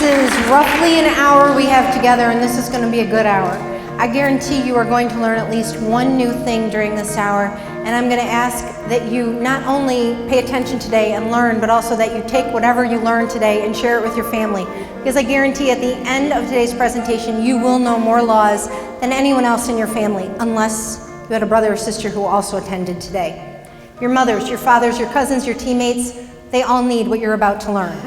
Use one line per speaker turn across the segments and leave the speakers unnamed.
This is roughly an hour we have together, and this is going to be a good hour. I guarantee you are going to learn at least one new thing during this hour, and I'm going to ask that you not only pay attention today and learn, but also that you take whatever you learned today and share it with your family. Because I guarantee at the end of today's presentation, you will know more laws than anyone else in your family, unless you had a brother or sister who also attended today. Your mothers, your fathers, your cousins, your teammates, they all need what you're about to learn.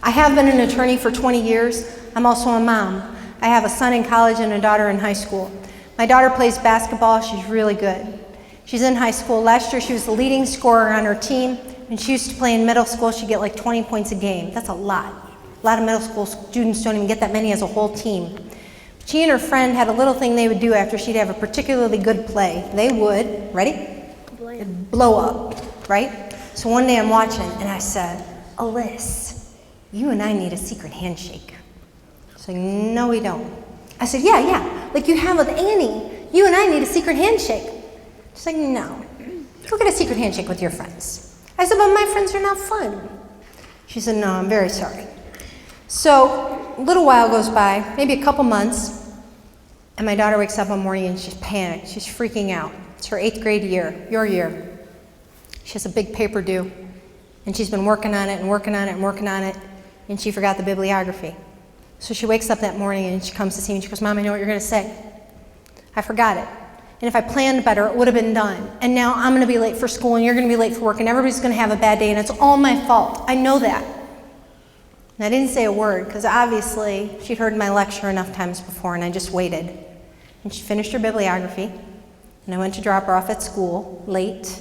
I have been an attorney for 20 years. I'm also a mom. I have a son in college and a daughter in high school. My daughter plays basketball. She's really good. She's in high school. Last year she was the leading scorer on her team. When she used to play in middle school, she'd get like 20 points a game. That's a lot. A lot of middle school students don't even get that many as a whole team. She and her friend had a little thing they would do after she'd have a particularly good play. They would, ready? Blow up, right? So one day I'm watching and I said, Alyssa, you and I need a secret handshake. She's like, no, we don't. I said, yeah, like you have with Annie. You and I need a secret handshake. She's like, no. Go get a secret handshake with your friends. I said, but my friends are not fun. She said, no, I'm very sorry. So a little while goes by, maybe a couple months, and my daughter wakes up one morning and she's panicked. She's freaking out. It's her 8th grade year, your year. She has a big paper due, and she's been working on it and working on it and working on it, and she forgot the bibliography. So she wakes up that morning and she comes to see me and she goes, Mom, I know what you're going to say. I forgot it. And if I planned better, it would have been done. And now I'm going to be late for school and you're going to be late for work and everybody's going to have a bad day and it's all my fault. I know that. And I didn't say a word because obviously she'd heard my lecture enough times before and I just waited. And she finished her bibliography and I went to drop her off at school late.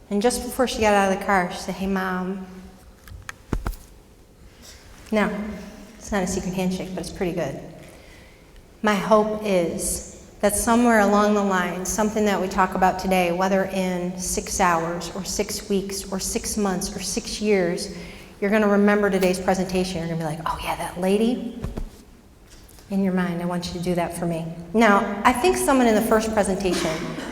And just before she got out of the car, she said, hey, Mom. No. It's not a secret handshake, but it's pretty good. My hope is that somewhere along the line, something that we talk about today, whether in 6 hours or 6 weeks or 6 months or 6 years, you're going to remember today's presentation. You're going to be like, oh yeah, that lady. In your mind, I want you to do that for me. Now, I think someone in the first presentation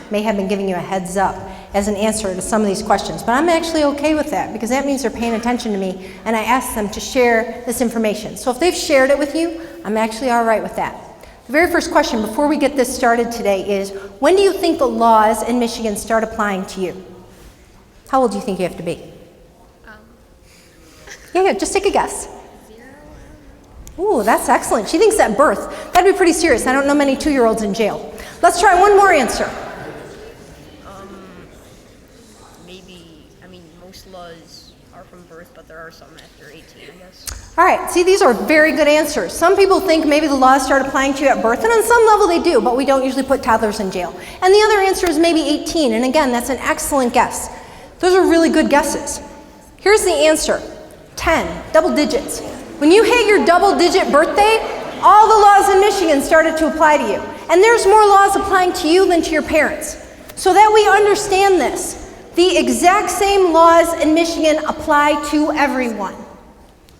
may have been giving you a heads up as an answer to some of these questions, but I'm actually okay with that because that means they're paying attention to me and I asked them to share this information. So if they've shared it with you, I'm actually all right with that. The very first question before we get this started today is, when do you think the laws in Michigan start applying to you? How old do you think you have to be? Yeah, just take a guess. Ooh, that's excellent. She thinks at birth. That'd be pretty serious. I don't know many 2-year-olds in jail. Let's try one more answer.
Most laws are from birth, but there are some after 18, I guess.
All right, see, these are very good answers. Some people think maybe the laws start applying to you at birth, and on some level they do, but we don't usually put toddlers in jail. And the other answer is maybe 18, and again, that's an excellent guess. Those are really good guesses. Here's the answer, 10, double digits. When you hit your double-digit birthday, all the laws in Michigan started to apply to you. And there's more laws applying to you than to your parents. So that we understand this, the exact same laws in Michigan apply to everyone.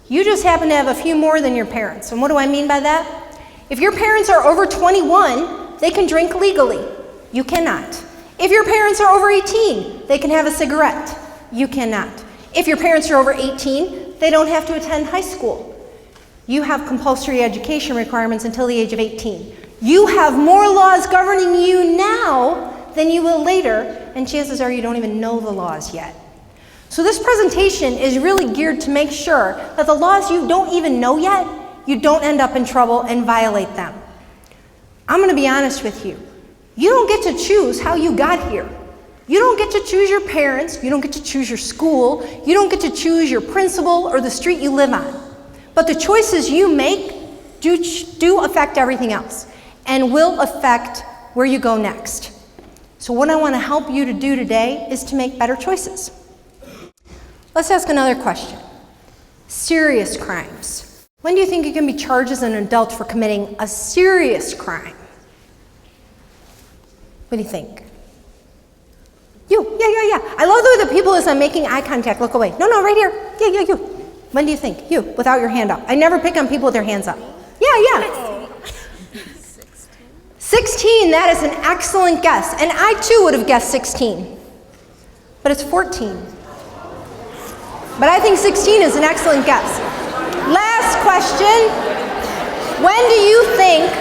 You just happen to have a few more than your parents. And what do I mean by that? If your parents are over 21, they can drink legally. You cannot. If your parents are over 18, they can have a cigarette. You cannot. If your parents are over 18, they don't have to attend high school. You have compulsory education requirements until the age of 18. You have more laws governing you now than you will later, and chances are you don't even know the laws yet. So this presentation is really geared to make sure that the laws you don't even know yet, you don't end up in trouble and violate them. I'm going to be honest with you. You don't get to choose how you got here. You don't get to choose your parents, you don't get to choose your school, you don't get to choose your principal or the street you live on. But the choices you make do affect everything else and will affect where you go next. So what I want to help you to do today is to make better choices. Let's ask another question. Serious crimes. When do you think you can be charged as an adult for committing a serious crime? What do you think? You. Yeah. I love the way the people, as I'm making eye contact, look away. No, right here. Yeah, you. When do you think? You, without your hand up. I never pick on people with their hands up. Yeah. 16, that is an excellent guess. And I too would have guessed 16. But it's 14. But I think 16 is an excellent guess. Last question. When do you think,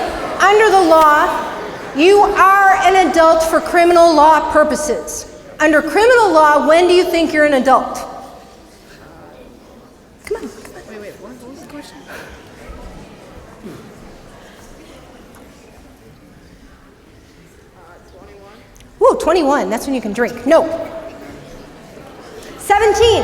under the law, you are an adult for criminal law purposes? Under criminal law, when do you think you're an adult? Come on.
Wait, what was the question?
Woo, 21, that's when you can drink. No. 17.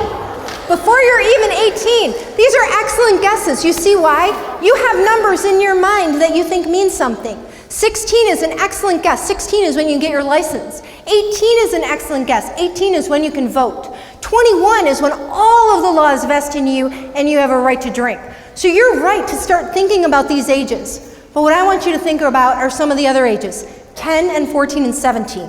Before you're even 18. These are excellent guesses. You see why? You have numbers in your mind that you think mean something. 16 is an excellent guess. 16 is when you get your license. 18 is an excellent guess. 18 is when you can vote. 21 is when all of the laws vest in you and you have a right to drink. So you're right to start thinking about these ages. But what I want you to think about are some of the other ages, 10 and 14 and 17.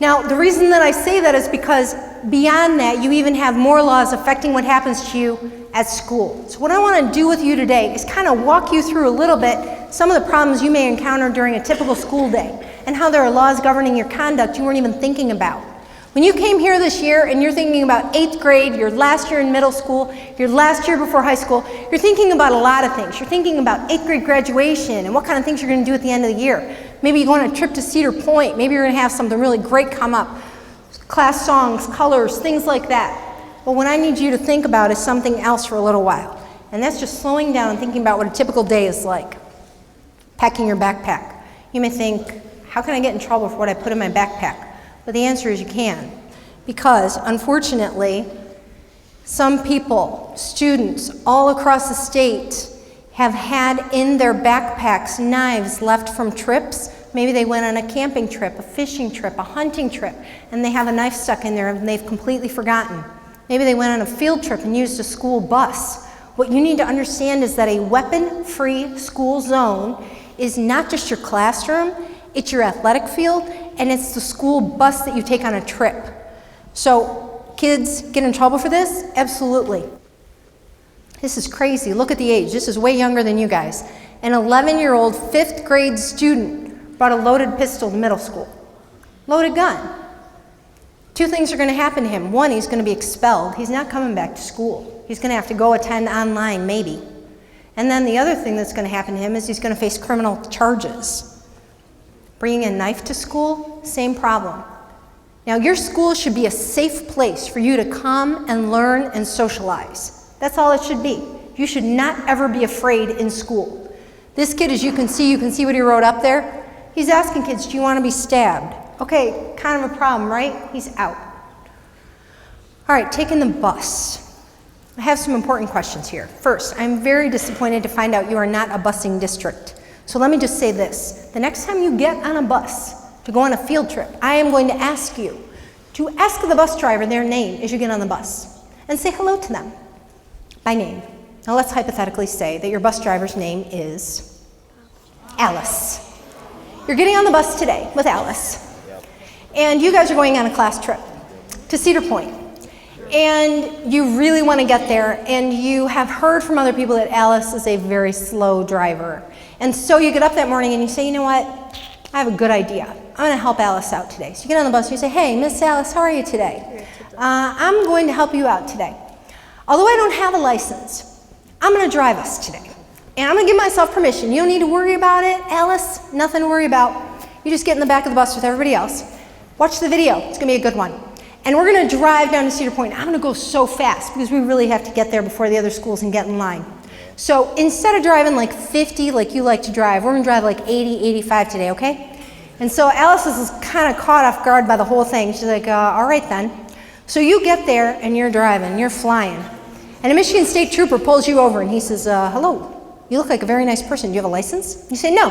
Now, the reason that I say that is because beyond that, you even have more laws affecting what happens to you at school. So what I want to do with you today is kind of walk you through a little bit some of the problems you may encounter during a typical school day and how there are laws governing your conduct you weren't even thinking about. When you came here this year and you're thinking about 8th grade, your last year in middle school, your last year before high school, you're thinking about a lot of things. You're thinking about 8th grade graduation and what kind of things you're going to do at the end of the year. Maybe you go on a trip to Cedar Point. Maybe you're going to have something really great come up. Class songs, colors, things like that. But what I need you to think about is something else for a little while. And that's just slowing down and thinking about what a typical day is like. Packing your backpack. You may think, how can I get in trouble for what I put in my backpack? But the answer is you can. Because, unfortunately, some people, students all across the state, have had in their backpacks knives left from trips. Maybe they went on a camping trip, a fishing trip, a hunting trip, and they have a knife stuck in there and they've completely forgotten. Maybe they went on a field trip and used a school bus. What you need to understand is that a weapon-free school zone is not just your classroom, it's your athletic field, and it's the school bus that you take on a trip. So, kids get in trouble for this? Absolutely. This is crazy. Look at the age. This is way younger than you guys. An 11-year-old 5th grade student brought a loaded pistol to middle school. Loaded gun. Two things are going to happen to him. One, he's going to be expelled. He's not coming back to school. He's going to have to go attend online, maybe. And then the other thing that's going to happen to him is he's going to face criminal charges. Bringing a knife to school, same problem. Now, your school should be a safe place for you to come and learn and socialize. That's all it should be. You should not ever be afraid in school. This kid, as you can see what he wrote up there. He's asking kids, do you want to be stabbed? Okay, kind of a problem, right? He's out. All right, taking the bus. I have some important questions here. First, I'm very disappointed to find out you are not a busing district. So let me just say this. The next time you get on a bus to go on a field trip, I am going to ask you to ask the bus driver their name as you get on the bus and say hello to them by name. Now let's hypothetically say that your bus driver's name is Alice. You're getting on the bus today with Alice. And you guys are going on a class trip to Cedar Point. And you really want to get there, and you have heard from other people that Alice is a very slow driver. And so you get up that morning and you say, you know what, I have a good idea. I'm going to help Alice out today. So you get on the bus and you say, hey, Miss Alice, how are you today? I'm going to help you out today. Although I don't have a license, I'm going to drive us today. And I'm going to give myself permission. You don't need to worry about it, Alice. Nothing to worry about. You just get in the back of the bus with everybody else. Watch the video. It's going to be a good one. And we're going to drive down to Cedar Point. I'm going to go so fast because we really have to get there before the other schools and get in line. So instead of driving like 50 like you like to drive, we're going to drive like 80, 85 today, okay? And so Alice is kind of caught off guard by the whole thing. She's like, all right then. So you get there and you're driving, you're flying. And a Michigan State Trooper pulls you over and he says, hello, you look like a very nice person. Do you have a license? You say, no.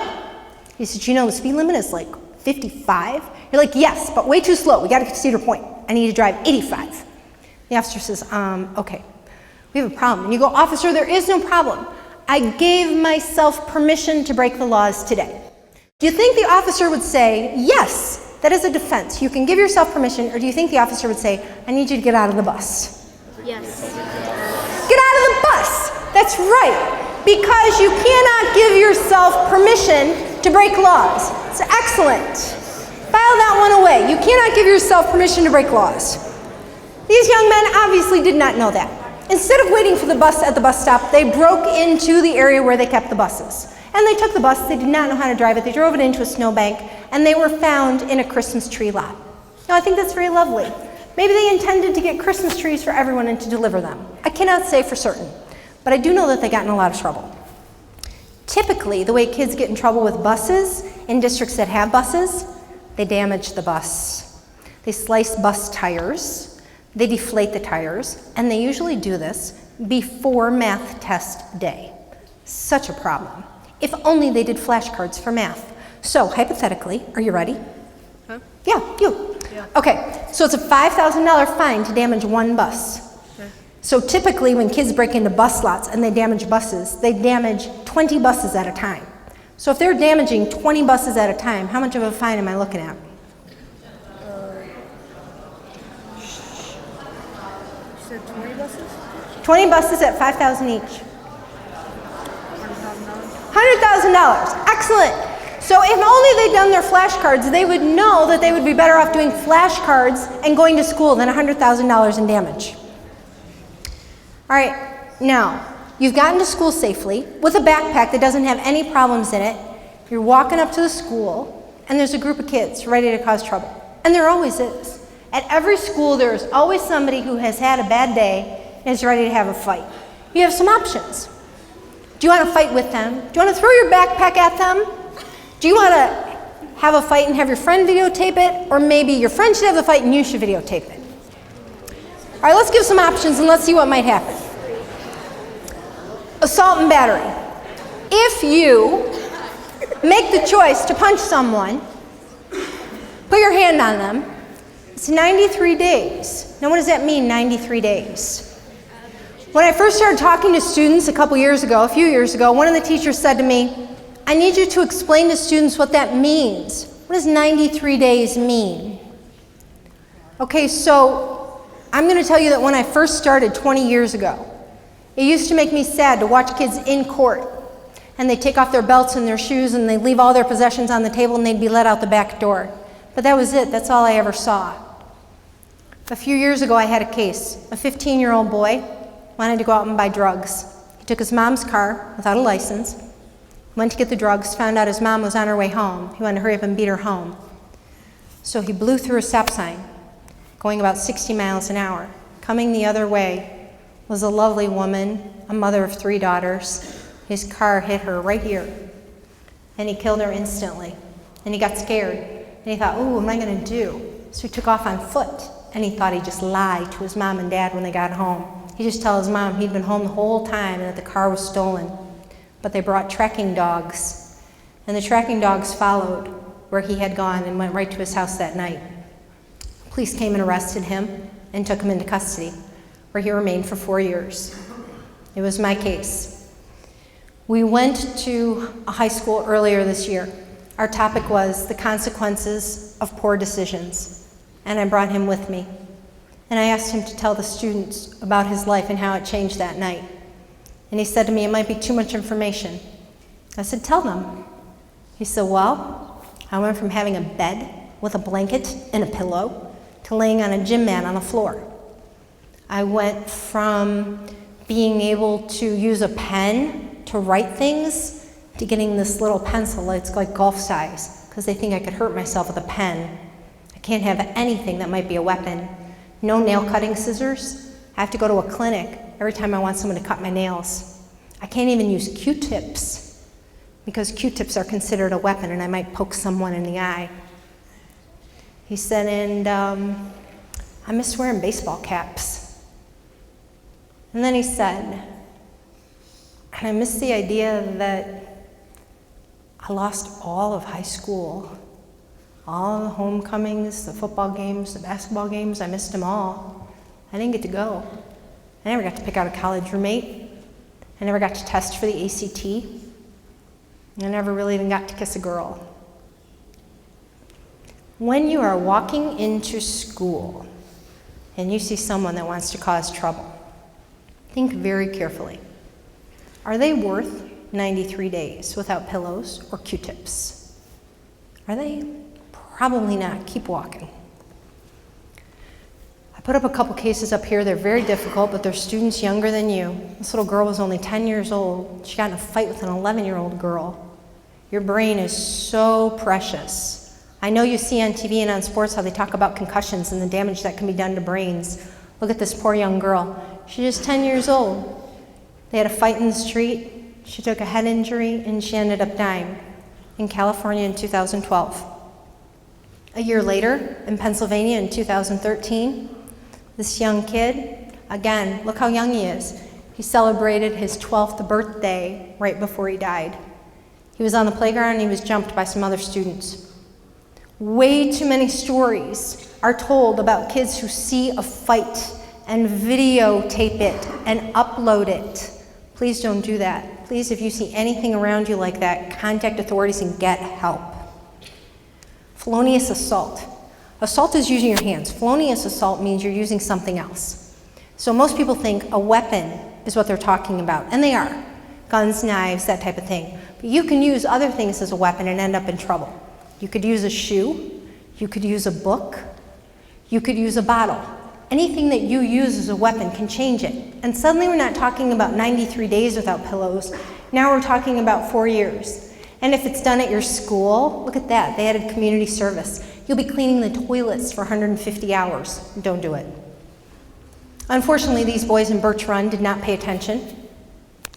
He says, you know the speed limit is like 55? You're like, yes, but way too slow. We got to get to Cedar Point. I need to drive 85. The officer says, okay, we have a problem. And you go, officer, there is no problem. I gave myself permission to break the laws today. Do you think the officer would say, yes, that is a defense. You can give yourself permission, or do you think the officer would say, I need you to get out of the bus?
Yes.
Get out of the bus. That's right. Because you cannot give yourself permission to break laws. It's excellent. File that one away. You cannot give yourself permission to break laws. These young men obviously did not know that. Instead of waiting for the bus at the bus stop, they broke into the area where they kept the buses. And they took the bus. They did not know how to drive it. They drove it into a snowbank, and they were found in a Christmas tree lot. Now, I think that's very lovely. Maybe they intended to get Christmas trees for everyone and to deliver them. I cannot say for certain, but I do know that they got in a lot of trouble. Typically, the way kids get in trouble with buses in districts that have buses, they damage the bus. They slice bus tires, they deflate the tires, and they usually do this before math test day. Such a problem. If only they did flashcards for math. So, hypothetically, are you ready?
Huh?
Yeah, you.
Yeah.
Okay, so it's a $5,000 fine to damage one bus.
Okay.
So typically when kids break into bus lots and they damage buses, they damage 20 buses at a time. So if they're damaging 20 buses at a time, how much of a fine am I looking at?
You said 20 buses?
20 buses at $5,000 each.
$100,000?
$100,000, excellent. So if only they'd done their flashcards, they would know that they would be better off doing flashcards and going to school than $100,000 in damage. All right, now, you've gotten to school safely with a backpack that doesn't have any problems in it. You're walking up to the school, and there's a group of kids ready to cause trouble. And there always is. At every school, there's always somebody who has had a bad day and is ready to have a fight. You have some options. Do you want to fight with them? Do you want to throw your backpack at them? Do you want to have a fight and have your friend videotape it? Or maybe your friend should have the fight and you should videotape it? All right, let's give some options and let's see what might happen. Assault and battery. If you make the choice to punch someone, put your hand on them, it's 93 days. Now, what does that mean, 93 days? When I first started talking to students a few years ago, one of the teachers said to me, I need you to explain to students what that means. What does 93 days mean? Okay, so I'm going to tell you that when I first started 20 years ago, it used to make me sad to watch kids in court, and they take off their belts and their shoes and they leave all their possessions on the table and they'd be let out the back door. But that was it. That's all I ever saw. A few years ago, I had a case. A 15-year-old boy wanted to go out and buy drugs. He took his mom's car without a license, went to get the drugs, found out his mom was on her way home. He wanted to hurry up and beat her home. So he blew through a stop sign, going about 60 miles an hour. Coming the other way was a lovely woman, a mother of 3 daughters. His car hit her right here, and he killed her instantly. And he got scared, and he thought, ooh, what am I gonna do? So he took off on foot, and he thought he'd just lie to his mom and dad when they got home. He'd just tell his mom he'd been home the whole time and that the car was stolen. But they brought tracking dogs, and the tracking dogs followed where he had gone and went right to his house that night. Police came and arrested him and took him into custody, where he remained for 4 years. It was my case. We went to a high school earlier this year. Our topic was the consequences of poor decisions, and I brought him with me. And I asked him to tell the students about his life and how it changed that night. And he said to me, it might be too much information. I said, tell them. He said, well, I went from having a bed with a blanket and a pillow to laying on a gym mat on the floor. I went from being able to use a pen to write things to getting this little pencil, it's like golf size, because they think I could hurt myself with a pen. I can't have anything that might be a weapon. No nail cutting scissors. I have to go to a clinic every time I want someone to cut my nails. I can't even use Q-tips because Q-tips are considered a weapon and I might poke someone in the eye. He said, and I miss wearing baseball caps. And then he said, and I miss the idea that I lost all of high school. All the homecomings, the football games, the basketball games, I missed them all. I didn't get to go. I never got to pick out a college roommate. I never got to test for the ACT. I never really even got to kiss a girl. When you are walking into school and you see someone that wants to cause trouble, think very carefully. Are they worth 93 days without pillows or Q-tips? Are they? Probably not. Keep walking. A put up a couple cases up here. They're very difficult, but they're students younger than you. This little girl was only 10 years old. She got in a fight with an 11-year-old girl. Your brain is so precious. I know you see on TV and on sports how they talk about concussions and the damage that can be done to brains. Look at this poor young girl. She's just 10 years old. They had a fight in the street. She took a head injury and she ended up dying in California in 2012. A year later, in Pennsylvania in 2013, this young kid, again, look how young he is. He celebrated his 12th birthday right before he died. He was on the playground and he was jumped by some other students. Way too many stories are told about kids who see a fight and videotape it and upload it. Please don't do that. Please, if you see anything around you like that, contact authorities and get help. Felonious assault. Assault is using your hands. Felonious assault means you're using something else. So most people think a weapon is what they're talking about, and they are. Guns, knives, that type of thing. But you can use other things as a weapon and end up in trouble. You could use a shoe, you could use a book, you could use a bottle. Anything that you use as a weapon can change it. And suddenly we're not talking about 93 days without pillows. Now we're talking about 4 years. And if it's done at your school, look at that, they added community service. You'll be cleaning the toilets for 150 hours. Don't do it. Unfortunately, these boys in Birch Run did not pay attention.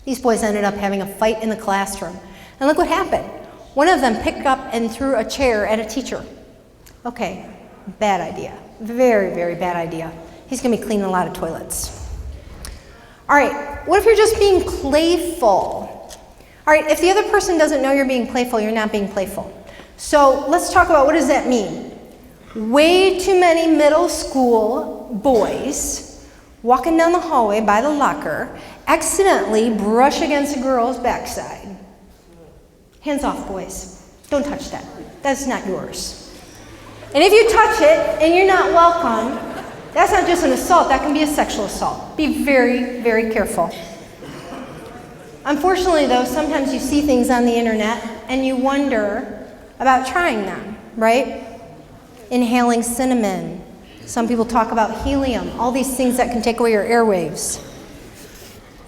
These boys ended up having a fight in the classroom. And look what happened. One of them picked up and threw a chair at a teacher. Okay, bad idea. Very, very bad idea. He's gonna be cleaning a lot of toilets. All right, what if you're just being playful? All right, if the other person doesn't know you're being playful, you're not being playful. So let's talk about what does that mean? Way too many middle school boys walking down the hallway by the locker accidentally brush against a girl's backside. Hands off, boys. Don't touch that. That's not yours. And if you touch it and you're not welcome, that's not just an assault, that can be a sexual assault. Be very, very careful. Unfortunately, though, sometimes you see things on the internet and you wonder about trying them, right? Inhaling cinnamon. Some people talk about helium, all these things that can take away your airwaves.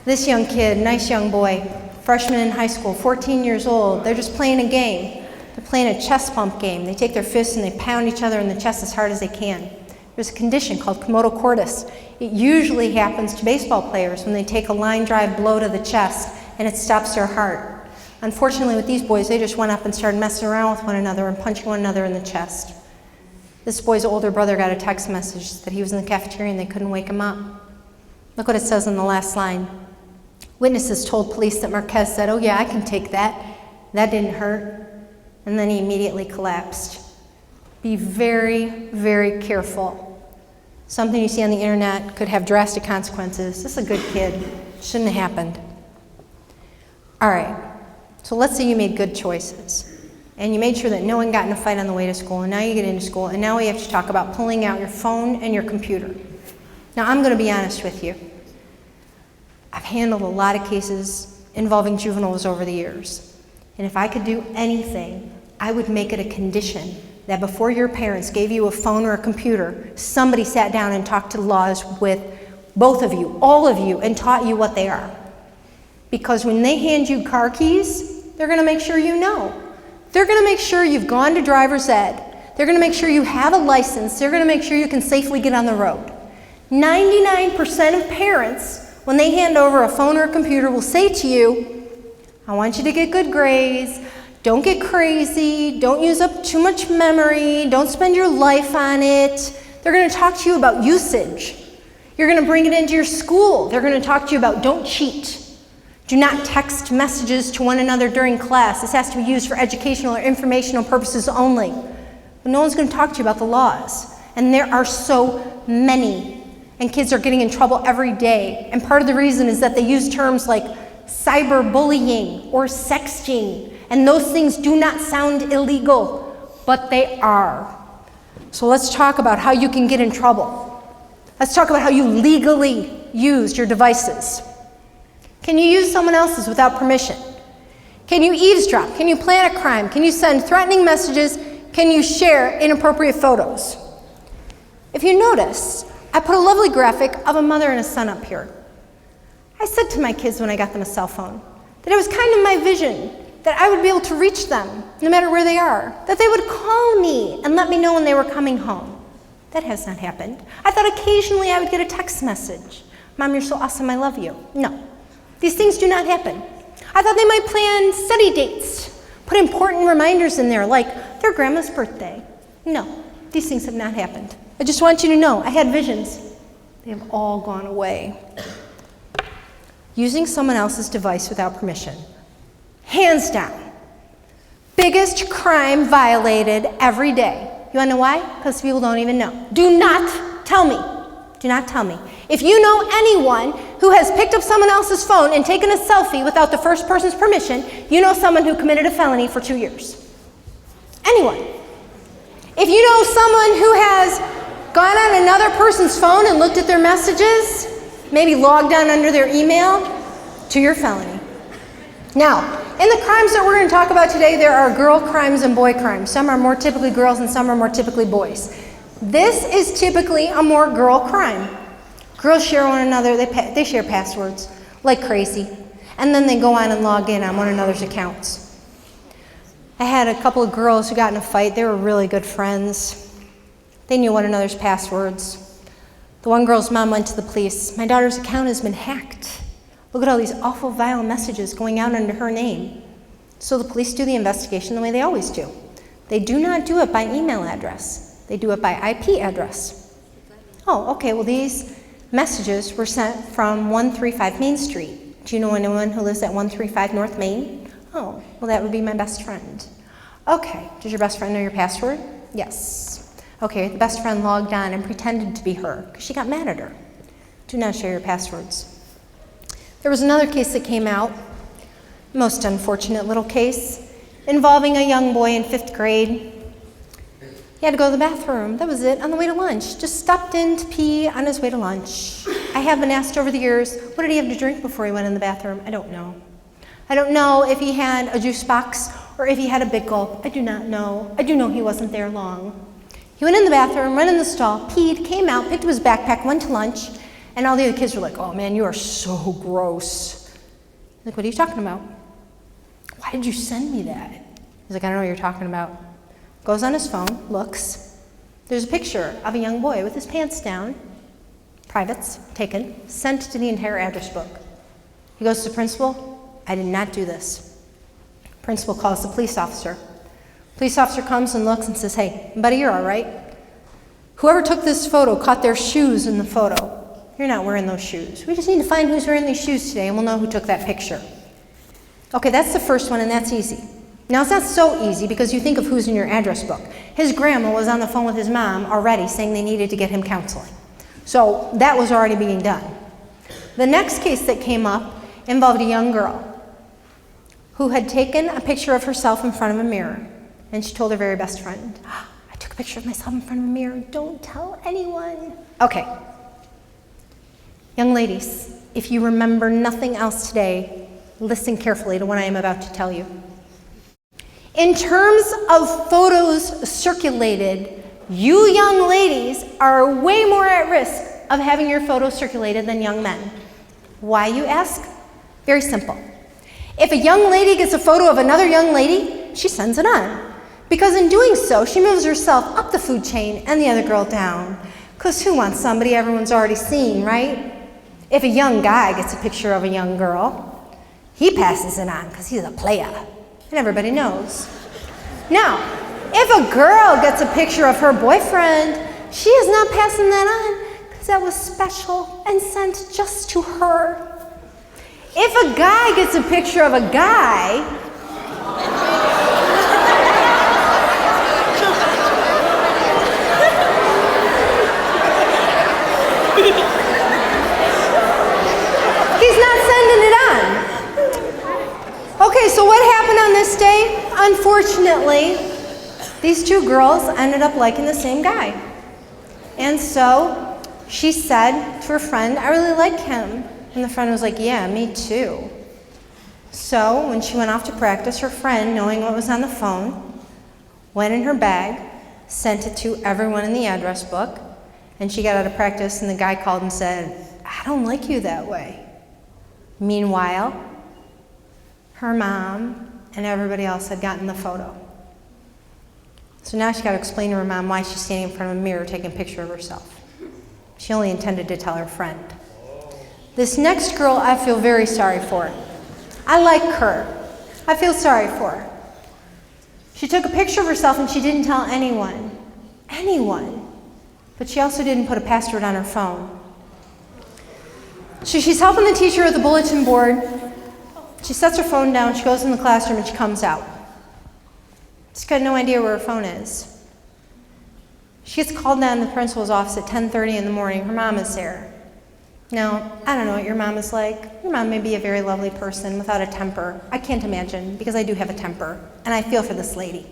This young kid, nice young boy, freshman in high school, 14 years old, they're just playing a game. They're playing a chest pump game. They take their fists and they pound each other in the chest as hard as they can. There's a condition called commotio cordis. It usually happens to baseball players when they take a line drive blow to the chest and it stops their heart. Unfortunately, with these boys, they just went up and started messing around with one another and punching one another in the chest. This boy's older brother got a text message that he was in the cafeteria and they couldn't wake him up. Look what it says in the last line. Witnesses told police that Marquez said, "Oh yeah, I can take that. That didn't hurt." And then he immediately collapsed. Be very, very careful. Something you see on the internet could have drastic consequences. This is a good kid. Shouldn't have happened. All right, so let's say you made good choices and you made sure that no one got in a fight on the way to school, and now you get into school, and now we have to talk about pulling out your phone and your computer. Now I'm gonna be honest with you. I've handled a lot of cases involving juveniles over the years. And if I could do anything, I would make it a condition that before your parents gave you a phone or a computer, somebody sat down and talked to laws with both of you, all of you, and taught you what they are. Because when they hand you car keys, they're gonna make sure you know. They're gonna make sure you've gone to driver's ed. They're gonna make sure you have a license. They're gonna make sure you can safely get on the road. 99% of parents, when they hand over a phone or a computer, will say to you, I want you to get good grades, don't get crazy, don't use up too much memory, don't spend your life on it. They're gonna talk to you about usage. You're gonna bring it into your school. They're gonna talk to you about don't cheat. Do not text messages to one another during class. This has to be used for educational or informational purposes only. But no one's gonna talk to you about the laws. And there are so many. And kids are getting in trouble every day. And part of the reason is that they use terms like cyberbullying or sexting, and those things do not sound illegal, but they are. So let's talk about how you can get in trouble. Let's talk about how you legally use your devices. Can you use someone else's without permission? Can you eavesdrop? Can you plan a crime? Can you send threatening messages? Can you share inappropriate photos? If you notice, I put a lovely graphic of a mother and a son up here. I said to my kids when I got them a cell phone that it was kind of my vision that I would be able to reach them no matter where they are, that they would call me and let me know when they were coming home. That has not happened. I thought occasionally I would get a text message. Mom, you're so awesome, I love you. No, these things do not happen. I thought they might plan study dates, put important reminders in there like their grandma's birthday. No, these things have not happened. I just want you to know, I had visions. They have all gone away. Using someone else's device without permission. Hands down. Biggest crime violated every day. You wanna know why? Because people don't even know. Do not tell me. Do not tell me. If you know anyone who has picked up someone else's phone and taken a selfie without the first person's permission, you know someone who committed a felony for 2 years. Anyone. If you know someone who has gone on another person's phone and looked at their messages, maybe logged on under their email, to your felony. Now, in the crimes that we're going to talk about today, there are girl crimes and boy crimes. Some are more typically girls and some are more typically boys. This is typically a more girl crime. Girls share one another, they share passwords like crazy, and then they go on and log in on one another's accounts. I had a couple of girls who got in a fight. They were really good friends. They knew one another's passwords. The one girl's mom went to the police. My daughter's account has been hacked. Look at all these awful, vile messages going out under her name. So the police do the investigation the way they always do. They do not do it by email address. They do it by IP address. Oh, okay, well these messages were sent from 135 Main Street. Do you know anyone who lives at 135 North Main? Oh, well that would be my best friend. Okay, does your best friend know your password? Yes. Okay, the best friend logged on and pretended to be her because she got mad at her. Do not share your passwords. There was another case that came out, most unfortunate little case, involving a young boy in 5th grade. He had to go to the bathroom. That was it, on the way to lunch. Just stopped in to pee on his way to lunch. I have been asked over the years, what did he have to drink before he went in the bathroom? I don't know. I don't know if he had a juice box or if he had a Big Gulp. I do not know. I do know he wasn't there long. He went in the bathroom, went in the stall, peed, came out, picked up his backpack, went to lunch, and all the other kids were like, oh man, you are so gross. Like, what are you talking about? Why did you send me that? He's like, I don't know what you're talking about. Goes on his phone, looks. There's a picture of a young boy with his pants down, privates, taken, sent to the entire address book. He goes to the principal, I did not do this. Principal calls the police officer. Police officer comes and looks and says, hey, buddy, you're all right. Whoever took this photo caught their shoes in the photo. You're not wearing those shoes. We just need to find who's wearing these shoes today and we'll know who took that picture. Okay, that's the first one and that's easy. Now it's not so easy because you think of who's in your address book. His grandma was on the phone with his mom already saying they needed to get him counseling. So that was already being done. The next case that came up involved a young girl who had taken a picture of herself in front of a mirror. And she told her very best friend, I took a picture of myself in front of a mirror. Don't tell anyone. Okay. Young ladies, if you remember nothing else today, listen carefully to what I am about to tell you. In terms of photos circulated, you young ladies are way more at risk of having your photos circulated than young men. Why, you ask? Very simple. If a young lady gets a photo of another young lady, she sends it on. Because in doing so, she moves herself up the food chain and the other girl down. Because who wants somebody everyone's already seen, right? If a young guy gets a picture of a young girl, he passes it on because he's a player, and everybody knows. Now, if a girl gets a picture of her boyfriend, she is not passing that on because that was special and sent just to her. If a guy gets a picture of a guy, he's not sending it on. Okay, so what happened on this day? Unfortunately, these two girls ended up liking the same guy. And so she said to her friend, I really like him. And the friend was like, yeah, me too. So when she went off to practice, her friend, knowing what was on the phone, went in her bag, sent it to everyone in the address book, and she got out of practice, and the guy called and said, "I don't like you that way." Meanwhile, her mom and everybody else had gotten the photo. So now she got to explain to her mom why she's standing in front of a mirror taking a picture of herself. She only intended to tell her friend. This next girl I feel very sorry for. I like her. I feel sorry for her. She took a picture of herself and she didn't tell anyone. Anyone. But she also didn't put a password on her phone. So she's helping the teacher with the bulletin board. She sets her phone down, she goes in the classroom, and she comes out. She's got no idea where her phone is. She gets called down to the principal's office at 10:30 in the morning. Her mom is there. Now, I don't know what your mom is like. Your mom may be a very lovely person without a temper. I can't imagine, because I do have a temper, and I feel for this lady.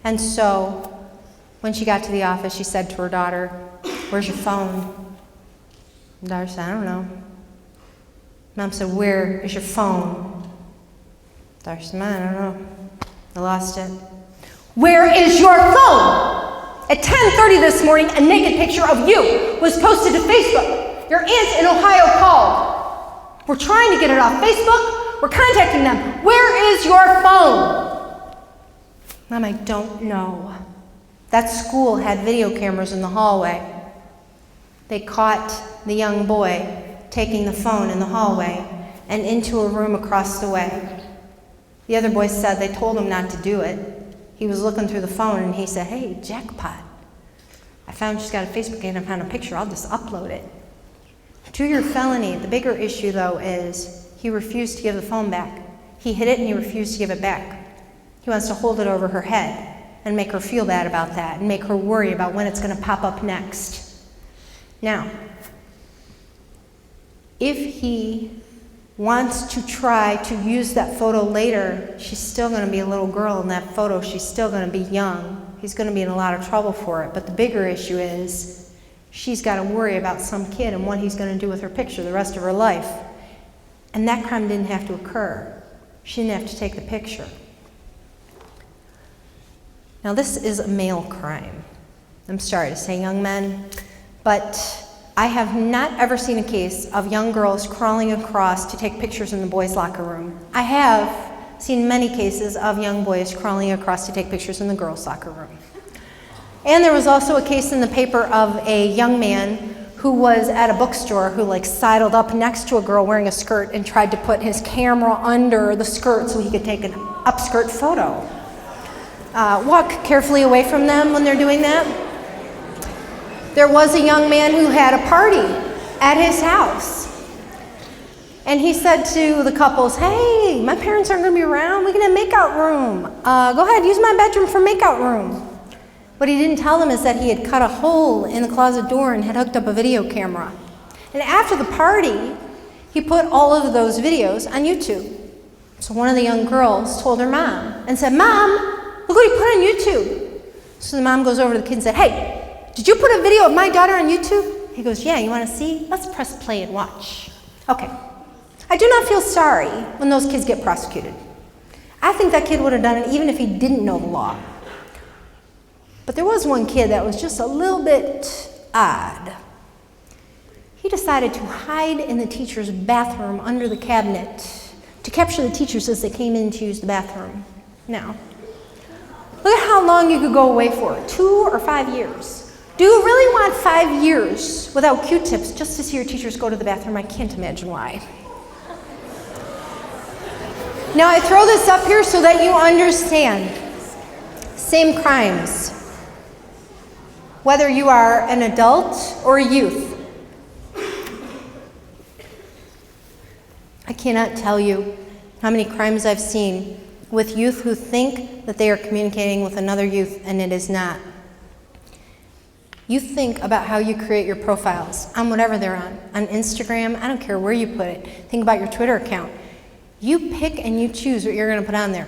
And so, when she got to the office, she said to her daughter, "Where's your phone?" The daughter said, "I don't know." Mom said, "Where is your phone?" The daughter said, "I don't know. I lost it." "Where is your phone?" At 10:30 this morning, a naked picture of you was posted to Facebook. Your aunt in Ohio called. We're trying to get it off Facebook. We're contacting them. Where is your phone? Mom, I don't know. That school had video cameras in the hallway. They caught the young boy taking the phone in the hallway and into a room across the way. The other boy said they told him not to do it. He was looking through the phone and he said, "Hey, jackpot. I found she's got a Facebook page and I found a picture. I'll just upload it." 2-year felony. The bigger issue, though, is he refused to give the phone back. He hid it and he refused to give it back. He wants to hold it over her head and make her feel bad about that and make her worry about when it's going to pop up next. Now, if he wants to try to use that photo later, she's still going to be a little girl in that photo. She's still going to be young. He's going to be in a lot of trouble for it. But the bigger issue is she's got to worry about some kid and what he's going to do with her picture the rest of her life. And that crime didn't have to occur. She didn't have to take the picture. Now, this is a male crime. I'm sorry to say, young men, but I have not ever seen a case of young girls crawling across to take pictures in the boys' locker room. I have seen many cases of young boys crawling across to take pictures in the girls' locker room. And there was also a case in the paper of a young man who was at a bookstore who sidled up next to a girl wearing a skirt and tried to put his camera under the skirt so he could take an upskirt photo. Walk carefully away from them when they're doing that. There was a young man who had a party at his house. And he said to the couples, "Hey, my parents aren't going to be around. We can have makeout room. Go ahead, use my bedroom for makeout room." What he didn't tell them is that he had cut a hole in the closet door and had hooked up a video camera. And after the party, he put all of those videos on YouTube. So one of the young girls told her mom and said, "Mom, look what he put on YouTube." So the mom goes over to the kid and said, "Hey, did you put a video of my daughter on YouTube?" He goes, "Yeah, you want to see? Let's press play and watch." Okay. I do not feel sorry when those kids get prosecuted. I think that kid would have done it even if he didn't know the law. But there was one kid that was just a little bit odd. He decided to hide in the teacher's bathroom under the cabinet to capture the teachers as they came in to use the bathroom. Now, look at how long you could go away for, 2 or 5 years. Do you really want 5 years without Q-tips just to see your teachers go to the bathroom? I can't imagine why. Now, I throw this up here so that you understand. Same crimes. Whether you are an adult or a youth. I cannot tell you how many crimes I've seen with youth who think that they are communicating with another youth and it is not. You think about how you create your profiles on whatever they're on Instagram, I don't care where you put it. Think about your Twitter account. You pick and you choose what you're going to put on there.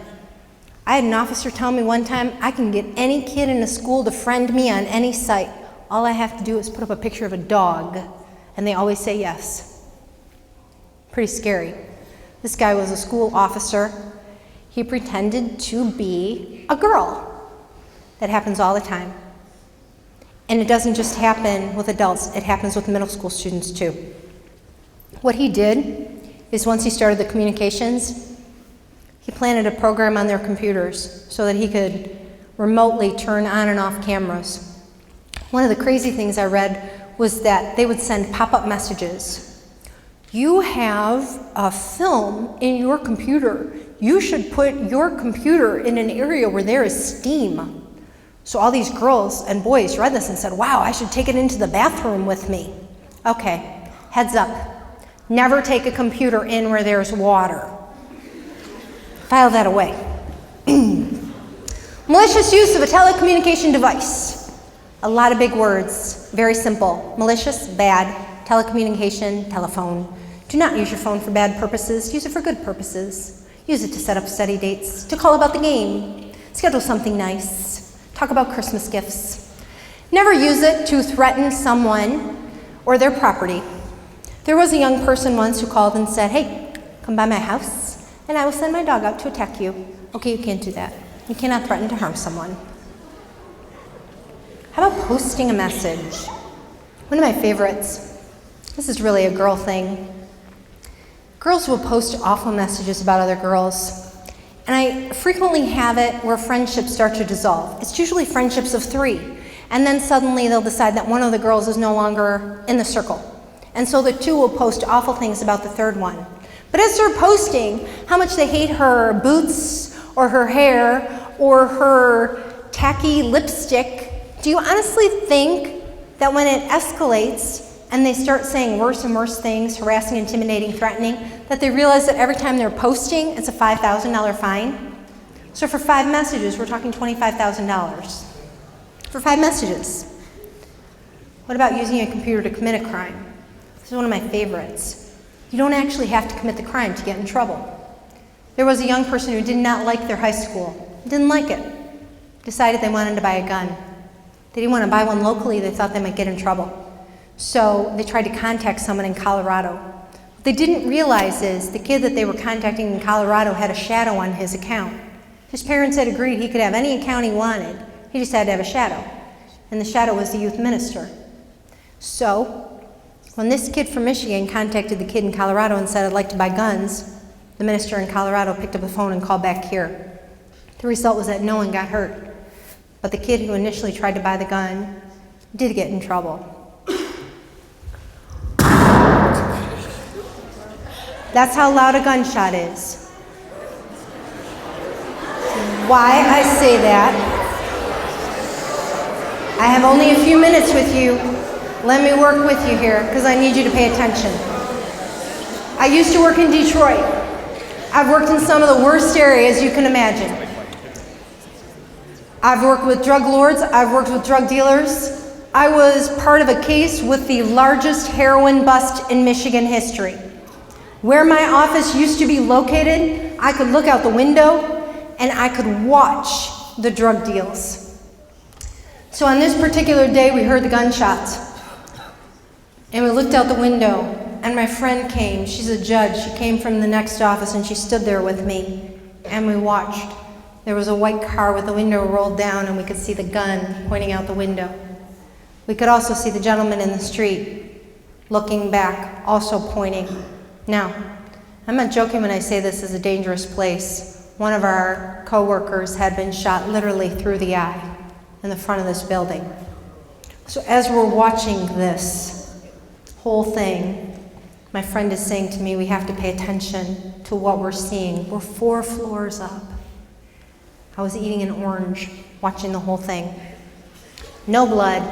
I had an officer tell me one time, I can get any kid in a school to friend me on any site. All I have to do is put up a picture of a dog, and they always say yes. Pretty scary. This guy was a school officer. He pretended to be a girl. That happens all the time. And it doesn't just happen with adults, it happens with middle school students too. What he did is once he started the communications, he planted a program on their computers so that he could remotely turn on and off cameras. One of the crazy things I read was that they would send pop-up messages. You have a film in your computer. You should put your computer in an area where there is steam. So all these girls and boys read this and said, wow, I should take it into the bathroom with me. Okay, heads up. Never take a computer in where there's water. File that away. Malicious use of a telecommunication device. A lot of big words, very simple. Malicious, bad, telecommunication, telephone. Do not use your phone for bad purposes. Use it for good purposes. Use it to set up study dates, to call about the game, schedule something nice, talk about Christmas gifts. Never use it to threaten someone or their property. There was a young person once who called and said, hey, come by my house and I will send my dog out to attack you. Okay, you can't do that. You cannot threaten to harm someone. How about posting a message? One of my favorites. This is really a girl thing. Girls will post awful messages about other girls. And I frequently have it where friendships start to dissolve. It's usually friendships of 3. And then suddenly they'll decide that one of the girls is no longer in the circle. And so the 2 will post awful things about the 3rd one. But as they're posting how much they hate her boots or her hair or her tacky lipstick, do you honestly think that when it escalates and they start saying worse and worse things, harassing, intimidating, threatening, that they realize that every time they're posting, it's a $5,000 fine? So for 5 messages, we're talking $25,000. For 5 messages. What about using a computer to commit a crime? This is one of my favorites. You don't actually have to commit the crime to get in trouble. There was a young person who did not like their high school, didn't like it, decided they wanted to buy a gun. They didn't want to buy one locally, they thought they might get in trouble. So they tried to contact someone in Colorado. What they didn't realize is the kid that they were contacting in Colorado had a shadow on his account. His parents had agreed he could have any account he wanted, he just had to have a shadow. And the shadow was the youth minister. So when this kid from Michigan contacted the kid in Colorado and said, I'd like to buy guns, the minister in Colorado picked up the phone and called back here. The result was that no one got hurt. But the kid who initially tried to buy the gun did get in trouble. That's how loud a gunshot is. Why I say that, I have only a few minutes with you. Let me work with you here, because I need you to pay attention. I used to work in Detroit. I've worked in some of the worst areas you can imagine. I've worked with drug lords, I've worked with drug dealers. I was part of a case with the largest heroin bust in Michigan history. Where my office used to be located, I could look out the window and I could watch the drug deals. So on this particular day, we heard the gunshots. And we looked out the window, and my friend came. She's a judge. She came from the next office, and she stood there with me, and we watched. There was a white car with the window rolled down, and we could see the gun pointing out the window. We could also see the gentleman in the street looking back, also pointing. Now, I'm not joking when I say this is a dangerous place. One of our co-workers had been shot literally through the eye in the front of this building. So as we're watching this whole thing, my friend is saying to me, we have to pay attention to what we're seeing. We're 4 floors up. I was eating an orange, watching the whole thing. No blood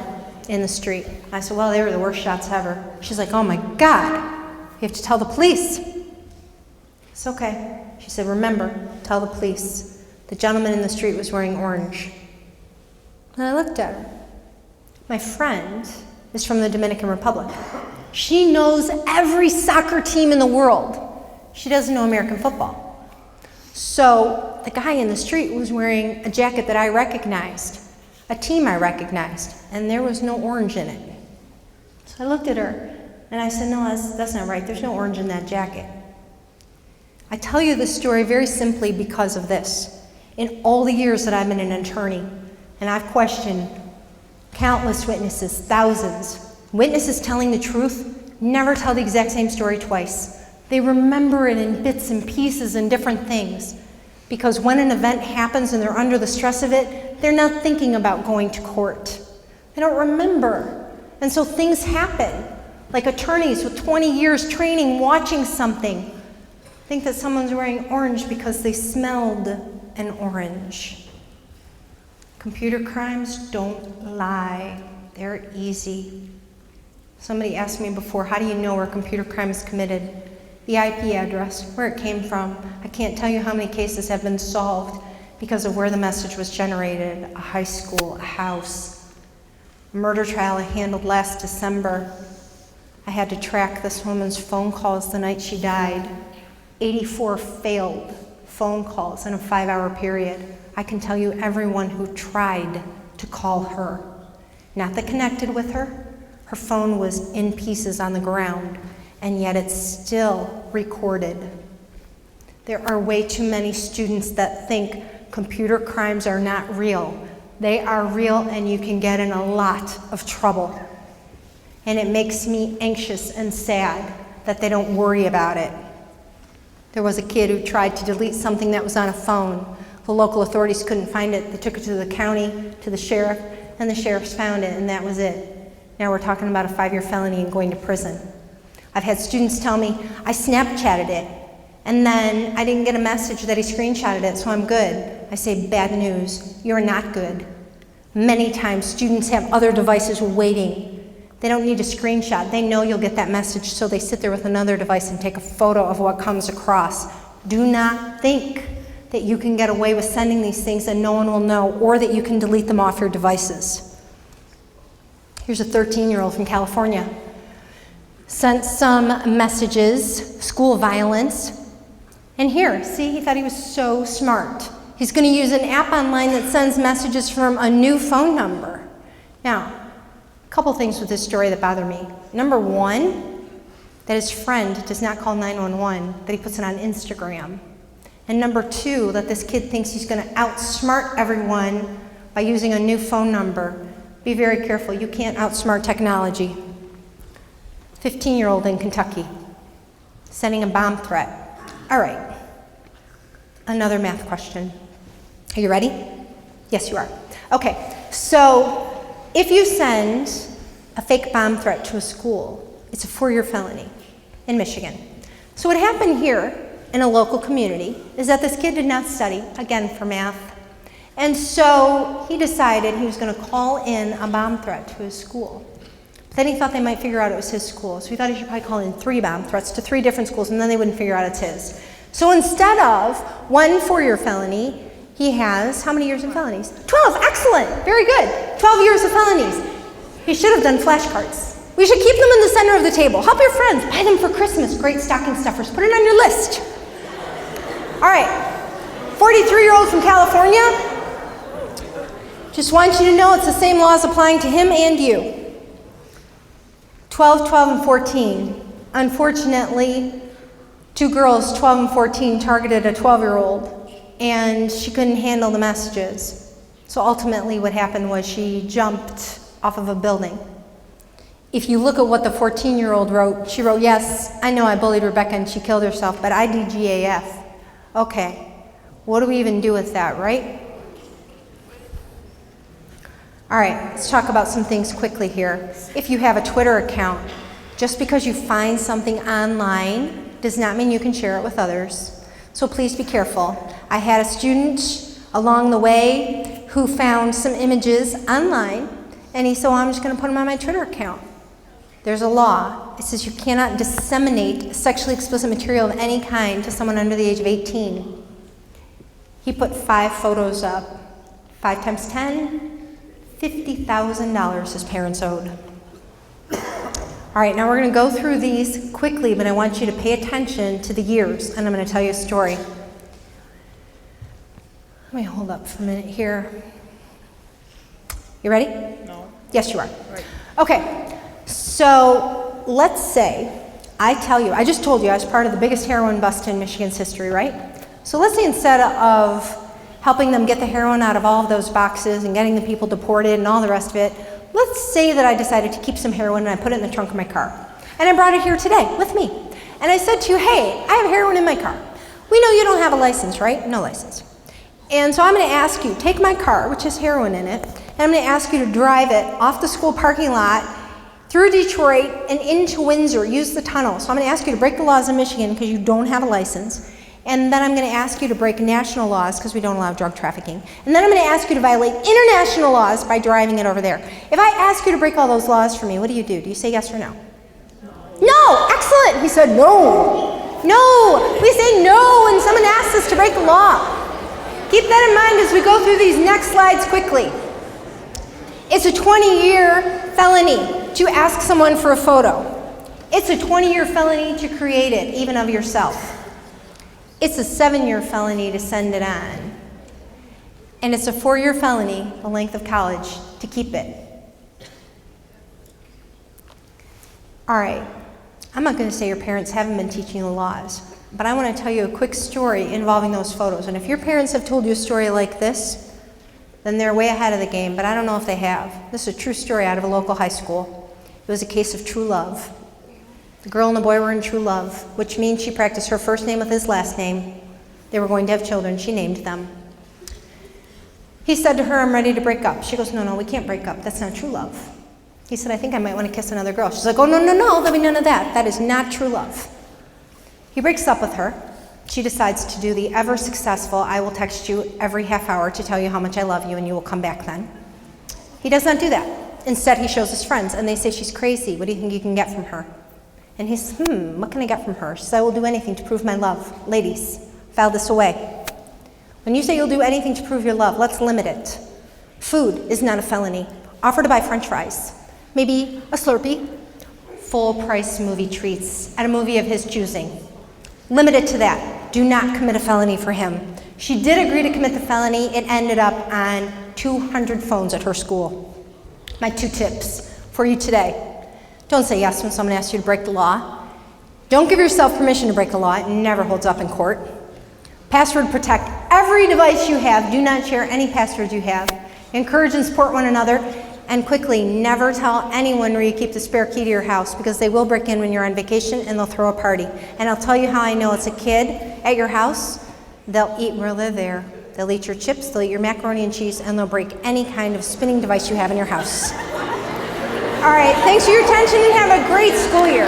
in the street. I said, well, they were the worst shots ever. She's like, oh my God, you have to tell the police. It's okay. She said, remember, tell the police. The gentleman in the street was wearing orange. And I looked at her. My friend is from the Dominican Republic. She knows every soccer team in the world. She doesn't know American football. So the guy in the street was wearing a jacket that I recognized, a team I recognized, and there was no orange in it. So I looked at her and I said, no, that's not right. There's no orange in that jacket. I tell you this story very simply because of this. In all the years that I've been an attorney, and I've questioned Countless witnesses, thousands. Witnesses telling the truth never tell the exact same story twice. They remember it in bits and pieces and different things. Because when an event happens and they're under the stress of it, they're not thinking about going to court. They don't remember. And so things happen. Like attorneys with 20 years training watching something think that someone's wearing orange because they smelled an orange. Computer crimes don't lie. They're easy. Somebody asked me before, how do you know where a computer crime is committed? The IP address, where it came from. I can't tell you how many cases have been solved because of where the message was generated. A high school, a house. A murder trial I handled last December. I had to track this woman's phone calls the night she died. 84 failed phone calls in a 5-hour period. I can tell you everyone who tried to call her. Not that connected with her. Her phone was in pieces on the ground, and yet it's still recorded. There are way too many students that think computer crimes are not real. They are real, and you can get in a lot of trouble. And it makes me anxious and sad that they don't worry about it. There was a kid who tried to delete something that was on a phone. The local authorities couldn't find it. They took it to the county, to the sheriff, and the sheriffs found it, and that was it. Now we're talking about a 5-year felony and going to prison. I've had students tell me, I Snapchatted it, and then I didn't get a message that he screenshotted it, so I'm good. I say, bad news, you're not good. Many times students have other devices waiting. They don't need a screenshot. They know you'll get that message, so they sit there with another device and take a photo of what comes across. Do not think that you can get away with sending these things and no one will know, or that you can delete them off your devices. Here's a 13-year-old from California. Sent some messages, school violence, and here, see, he thought he was so smart. He's going to use an app online that sends messages from a new phone number. Now, a couple things with this story that bother me. Number one, that his friend does not call 911, that he puts it on Instagram. And number two, that this kid thinks he's going to outsmart everyone by using a new phone number. Be very careful, you can't outsmart technology. 15-year-old in Kentucky, sending a bomb threat. All right, another math question. Are you ready? Yes, you are. Okay, so if you send a fake bomb threat to a school, it's a 4-year felony in Michigan. So what happened here in a local community is that this kid did not study, again, for math. And so he decided he was going to call in a bomb threat to his school. Then he thought they might figure out it was his school. So he thought he should probably call in 3 bomb threats to 3 different schools, and then they wouldn't figure out it's his. So instead of 1 4-year felony, he has, how many years in felonies? 12, excellent, very good. 12 years of felonies. He should have done flashcards. We should keep them in the center of the table. Help your friends, buy them for Christmas, great stocking stuffers, put it on your list. All right, 43-year-old from California. Just want you to know it's the same laws applying to him and you. 12, 12, and 14. Unfortunately, 2 girls, 12 and 14, targeted a 12-year-old, and she couldn't handle the messages. So ultimately what happened was she jumped off of a building. If you look at what the 14-year-old wrote, she wrote, yes, I know I bullied Rebecca and she killed herself, but I DGAF. Okay, what do we even do with that, right? All right, let's talk about some things quickly here. If you have a Twitter account, just because you find something online does not mean you can share it with others. So please be careful. I had a student along the way who found some images online, and he said, well, I'm just going to put them on my Twitter account. There's a law. It says you cannot disseminate sexually explicit material of any kind to someone under the age of 18. He put 5 photos up. 5 times 10, $50,000 his parents owed. All right, now we're going to go through these quickly, but I want you to pay attention to the years, and I'm going to tell you a story. Let me hold up for a minute here. You ready?
No.
Yes, you are.
Right.
Okay, so let's say I tell you, I just told you I was part of the biggest heroin bust in Michigan's history, right? So let's say instead of helping them get the heroin out of all of those boxes and getting the people deported and all the rest of it, let's say that I decided to keep some heroin and I put it in the trunk of my car. And I brought it here today with me. And I said to you, hey, I have heroin in my car. We know you don't have a license, right? No license. And so I'm going to ask you, take my car, which has heroin in it, and I'm going to ask you to drive it off the school parking lot through Detroit and into Windsor. Use the tunnel. So I'm going to ask you to break the laws of Michigan because you don't have a license. And then I'm going to ask you to break national laws because we don't allow drug trafficking. And then I'm going to ask you to violate international laws by driving it over there. If I ask you to break all those laws for me, what do you do? Do you say yes or no? No! Excellent! He said no. No! We say no when someone asks us to break the law. Keep that in mind as we go through these next slides quickly. It's a 20-year felony to ask someone for a photo. It's a 20-year felony to create it, even of yourself. It's a 7-year felony to send it on. And it's a 4-year felony, the length of college, to keep it. All right, I'm not going to say your parents haven't been teaching you the laws, but I want to tell you a quick story involving those photos. And if your parents have told you a story like this, then they're way ahead of the game, but I don't know if they have. This is a true story out of a local high school. It was a case of true love. The girl and the boy were in true love, which means she practiced her first name with his last name. They were going to have children. She named them. He said to her, I'm ready to break up. She goes, no, we can't break up. That's not true love. He said, I think I might want to kiss another girl. She's like, oh, no, there'll be none of that. That is not true love. He breaks up with her. She decides to do the ever successful, I will text you every half hour to tell you how much I love you and you will come back then. He does not do that. Instead, he shows his friends and they say she's crazy. What do you think you can get from her? And he says, what can I get from her? She says, I will do anything to prove my love. Ladies, file this away. When you say you'll do anything to prove your love, let's limit it. Food is not a felony. Offer to buy French fries. Maybe a Slurpee. Full price movie treats at a movie of his choosing. Limit it to that. Do not commit a felony for him. She did agree to commit the felony. It ended up on 200 phones at her school. My 2 tips for you today. Don't say yes when someone asks you to break the law. Don't give yourself permission to break the law. It never holds up in court. Password protect every device you have. Do not share any passwords you have. Encourage and support one another. And quickly, never tell anyone where you keep the spare key to your house because they will break in when you're on vacation and they'll throw a party. And I'll tell you how I know it's a kid at your house. They'll eat while they're there. They'll eat your chips, they'll eat your macaroni and cheese, and they'll break any kind of spinning device you have in your house. All right, thanks for your attention and have a great school year.